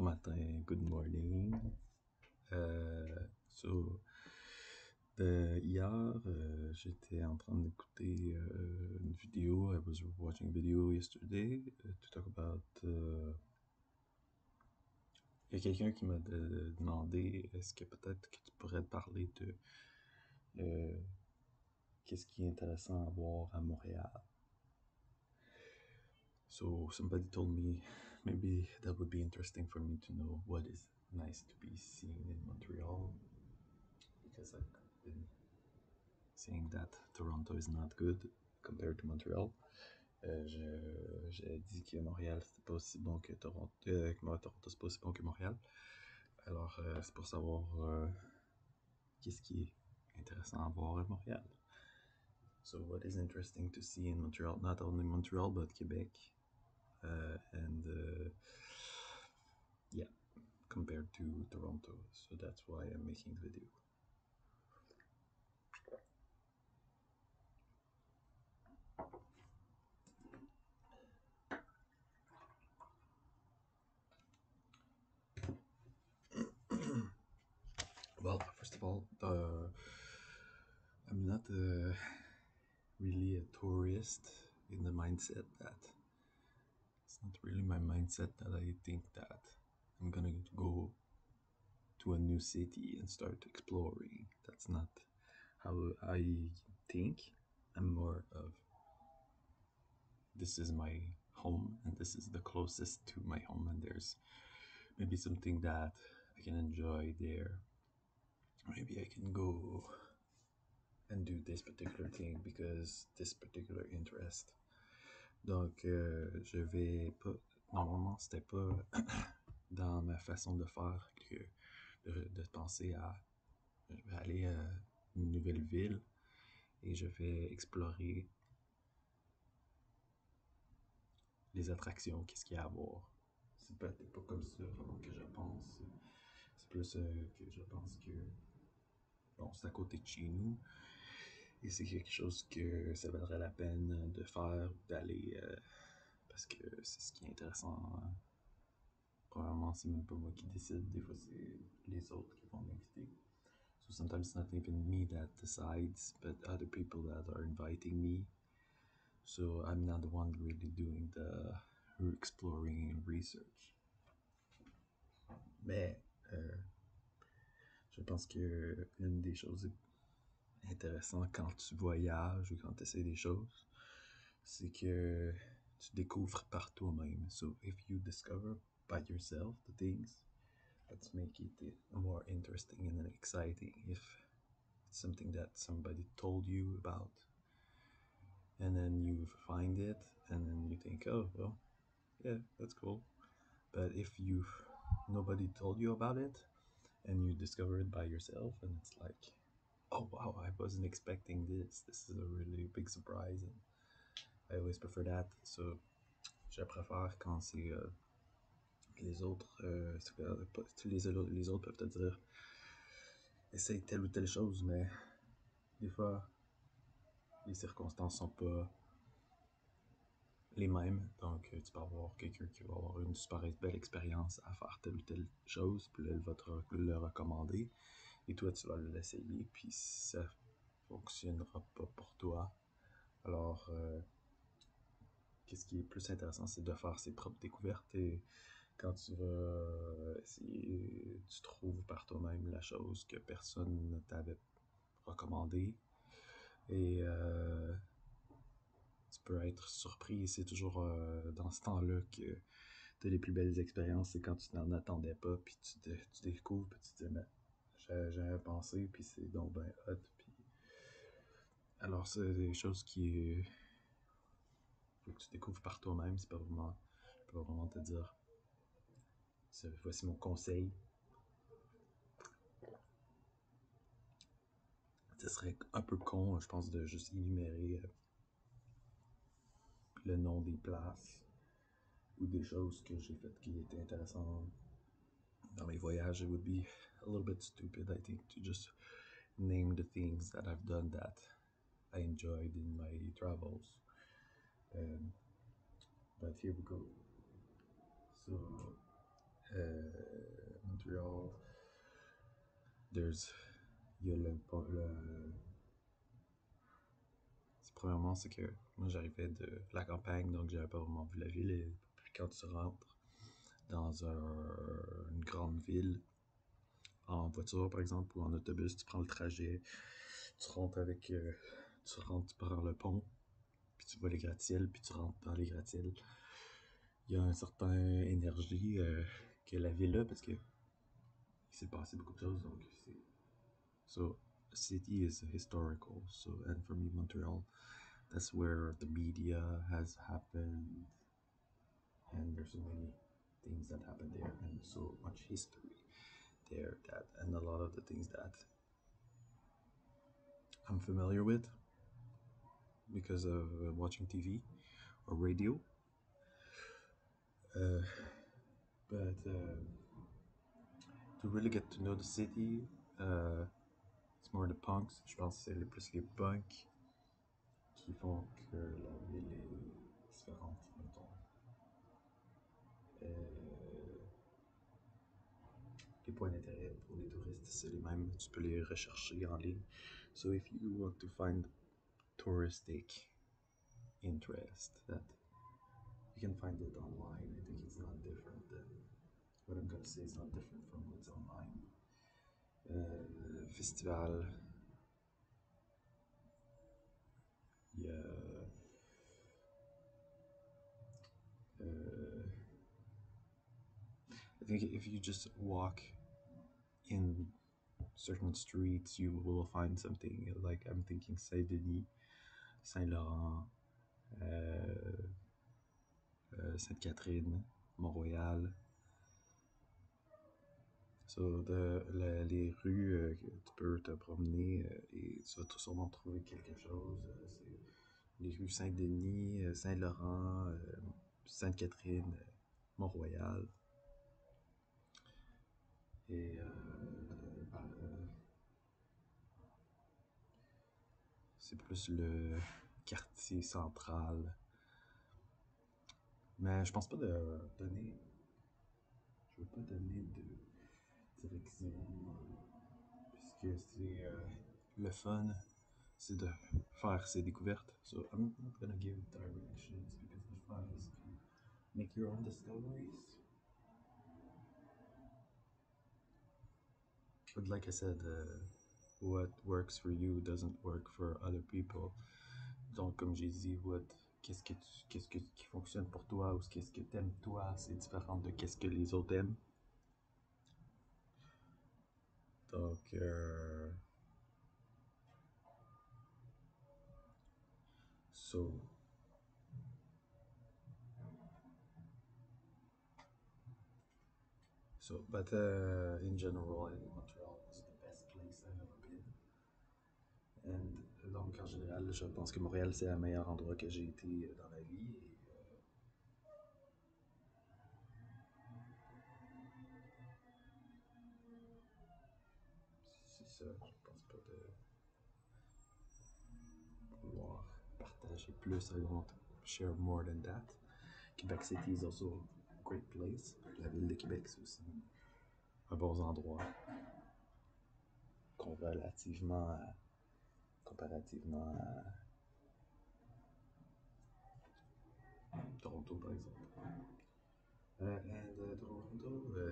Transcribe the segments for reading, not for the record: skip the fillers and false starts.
matin, good morning. So, hier, j'étais en train d'écouter une vidéo. I was watching a video yesterday to talk about. Il y a quelqu'un qui m'a demandé est-ce que peut-être que tu pourrais parler de qu'est-ce qui est intéressant à voir à Montréal. So somebody told me maybe that would be interesting for me to know what is nice to be seen in Montreal, because I've been saying that Toronto is not good compared to Montreal. J'ai dit que Montréal c'était pas aussi bon que Toronto, que Toronto c'est pas aussi bon que Montréal. Alors c'est pour savoir qu'est-ce qui est intéressant à voir à Montréal. So what is interesting to see in Montreal, not only Montreal but Quebec, and yeah, compared to Toronto. So that's why I'm making the video. Well, first of all, I'm not really a tourist in the mindset that it's not really my mindset that I think that I'm gonna go to a new city and start exploring. That's not how I think. I'm more of this is my home and this is the closest to my home, and there's maybe something that I can enjoy there. Maybe I can go and do this particular thing because this particular interest. Donc, je vais pas. Normalement, c'était pas dans ma façon de faire que de penser à. Je vais aller à une nouvelle ville et je vais explorer les attractions, qu'est-ce qu'il y a à voir. C'est peut-être pas comme ça que je pense. C'est plus que je pense que. Bon, c'est à côté de chez nous. Et c'est quelque chose que ça vaudrait la peine de faire, d'aller, parce que c'est ce qui est intéressant. Probablement, c'est même pas moi qui décide, des fois c'est les autres qui vont m'inviter. So sometimes it's not even me that decides, but other people that are inviting me. So I'm not the one really doing the exploring and research. Mais je pense que une des choses intéressantes quand tu voyages ou quand tu essaies des choses, c'est que tu découvres par toi-même. So if you discover by yourself the things, let's make it more interesting and exciting. If it's something that somebody told you about, and then you find it, and then you think, oh, well, yeah, that's cool. But if nobody told you about it, and you discover it by yourself, and it's like, oh wow, I wasn't expecting this. This is a really big surprise, and I always prefer that. So, je préfère quand c'est les autres, les autres peuvent te dire, essaye telle ou telle chose, mais des fois, les circonstances sont pas les mêmes. Donc, tu peux avoir quelqu'un qui va avoir une super belle expérience à faire telle ou telle chose, puis là, elle va te le recommander, et toi, tu vas l'essayer, puis ça fonctionnera pas pour toi. Alors, qu'est-ce qui est plus intéressant, c'est de faire ses propres découvertes, et quand tu vas essayer, tu trouves par toi-même la chose que personne ne t'avait recommandé, et tu peux être surpris. C'est toujours dans ce temps-là que tu as les plus belles expériences, c'est quand tu n'en attendais pas, puis tu découvres, puis tu te dis, mais j'avais pensé, puis c'est donc ben hot. Puis... Alors, c'est des choses qui faut que tu découvres par toi-même. C'est pas vraiment, je peux pas vraiment te dire. Voici mon conseil. Ce serait un peu con, je pense, de juste énumérer le nom des places ou des choses que j'ai faites qui étaient intéressantes dans mes voyages. It would be a little bit stupid, I think, to just name the things that I've done that I enjoyed in my travels. But here we go. So, Montreal, there's il y a premièrement, c'est que moi j'arrivais de la campagne, donc j'avais pas vraiment vu la ville. Et puis quand tu rentres dans une grande ville, en voiture par exemple, ou en autobus, tu prends le trajet, tu rentres tu par le pont, puis tu vois les gratte-ciels, puis tu rentres dans les gratte-ciels. Il y a un certain énergie que la ville a, parce que il s'est passé beaucoup de choses, donc c'est... So, city is historical, so, and for me, Montreal, that's where the media has happened, and there's so many things that happened there, and so much history there, that, and a lot of the things that I'm familiar with because of watching TV or radio. But to really get to know the city, it's more the punks. Je pense que c'est plus les punks qui font que la ville est différente, mettons. Les points d'intérêt pour les touristes, c'est les mêmes. Tu peux les rechercher en ligne. So if you want to find touristic interest, that you can find it online. I think it's not different than what I'm gonna say. It's not different from what's online. Festival. Yeah. I think if you just walk in certain streets, you will find something. Like I'm thinking Saint-Denis, Saint-Laurent, Sainte-Catherine, Mont-Royal. So, les rues que tu peux te promener et tu vas sûrement trouver quelque chose. C'est les rues Saint-Denis, Saint-Laurent, Sainte-Catherine, Mont-Royal. Et c'est plus le quartier central. Mais je pense pas de donner. Je veux pas donner de direction. Puisque c'est le fun, c'est de faire ses découvertes. So I'm not gonna give directions because the fun is to make your own discoveries. But like I said, what works for you doesn't work for other people. Donc comme j'ai dit, qu'est-ce qui fonctionne pour toi ou qu'est-ce que t'aimes toi, c'est différent de qu'est-ce que les autres aiment. Donc but in general, I think Montreal was the best place I've ever been. And donc en général, je pense que Montréal c'est le meilleur endroit que j'ai été dans ma vie. C'est ça, je pense pas de pouvoir partager plus. I want to share more than that. Quebec City is also a great place. La ville de Québec, c'est aussi un bon endroit. Comparativement à Toronto, par exemple. Toronto,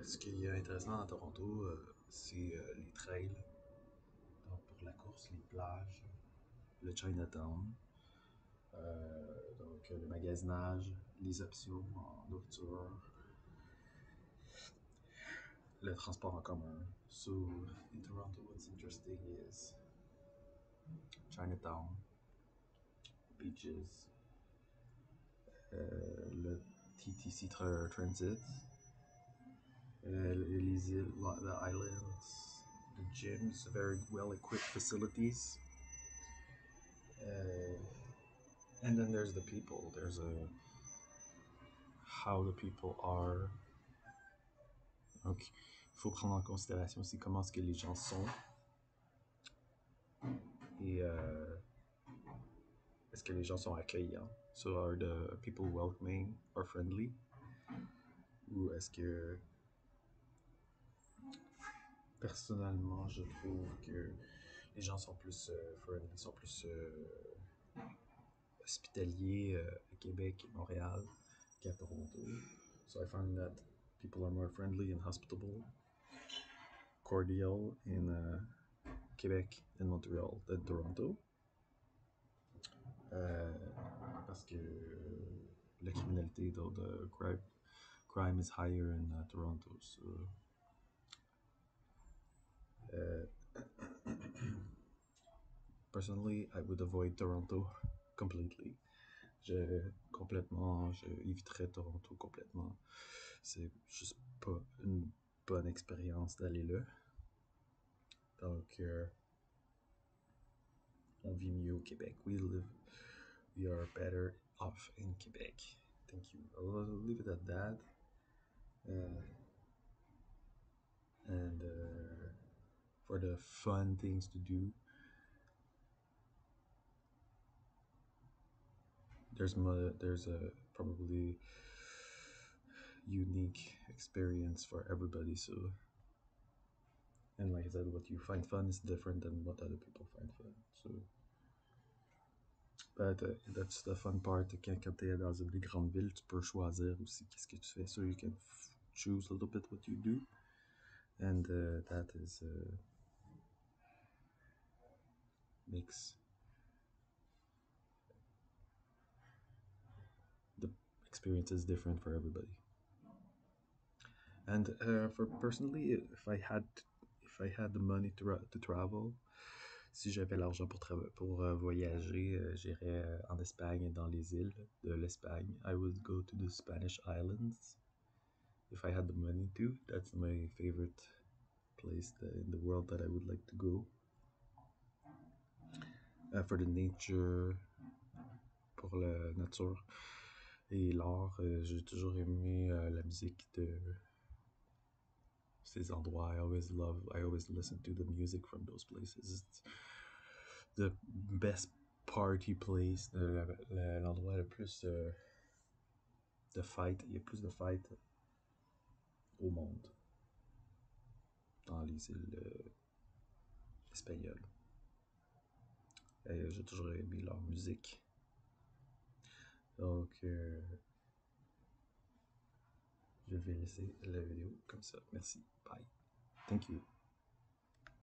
ce qui est intéressant à Toronto, c'est les trails. Donc pour la course, les plages, le Chinatown. Donc le magasinage, les options en nourriture, le transport en commun. So in Toronto, what's interesting is Chinatown, beaches, le TTC Transit, les îles, the islands, the gyms, very well-equipped facilities. And then there's the people. There's how the people are. Donc, il faut prendre en considération aussi comment est-ce que les gens sont. Et est-ce que les gens sont accueillants? So are the people welcoming or friendly? Ou est-ce que Personnellement, je trouve que les gens sont plus friendly, sont plus hospitaliers à Québec et Montréal qu'à Toronto. So I find that people are more friendly and hospitable, cordial in Québec and Montreal than Toronto. Euh, Parce que la criminalité, the crime is higher in Toronto. So, personally, I would avoid Toronto completely. Je éviterais Toronto complètement. C'est juste pas une bonne expérience d'aller là. Donc, on vit mieux au Québec. We are better off in Quebec. Thank you. I'll leave it at that. And for the fun things to do, there's a probably unique experience for everybody. So, and like I said, what you find fun is different than what other people find fun. So, but that's the fun part. Quand t'es dans une grande ville, tu peux choisir aussi qu'est-ce que tu fais. So you can choose a little bit what you do, and that is makes the experiences different for everybody. And for personally, if I had the money to travel, si j'avais l'argent pour voyager, j'irais en Espagne et dans les îles de l'Espagne. I would go to the Spanish islands if I had the money to. That's my favorite place in the world that I would like to go. For the nature, pour la nature et l'art, j'ai toujours aimé la musique de ces endroits. I always listen to the music from those places. It's the best party place, l'endroit le plus de fêtes. Il y a plus de fêtes au monde dans les îles espagnoles. J'ai toujours aimé leur musique. Donc, je vais laisser la vidéo comme ça. Merci. Bye. Thank you.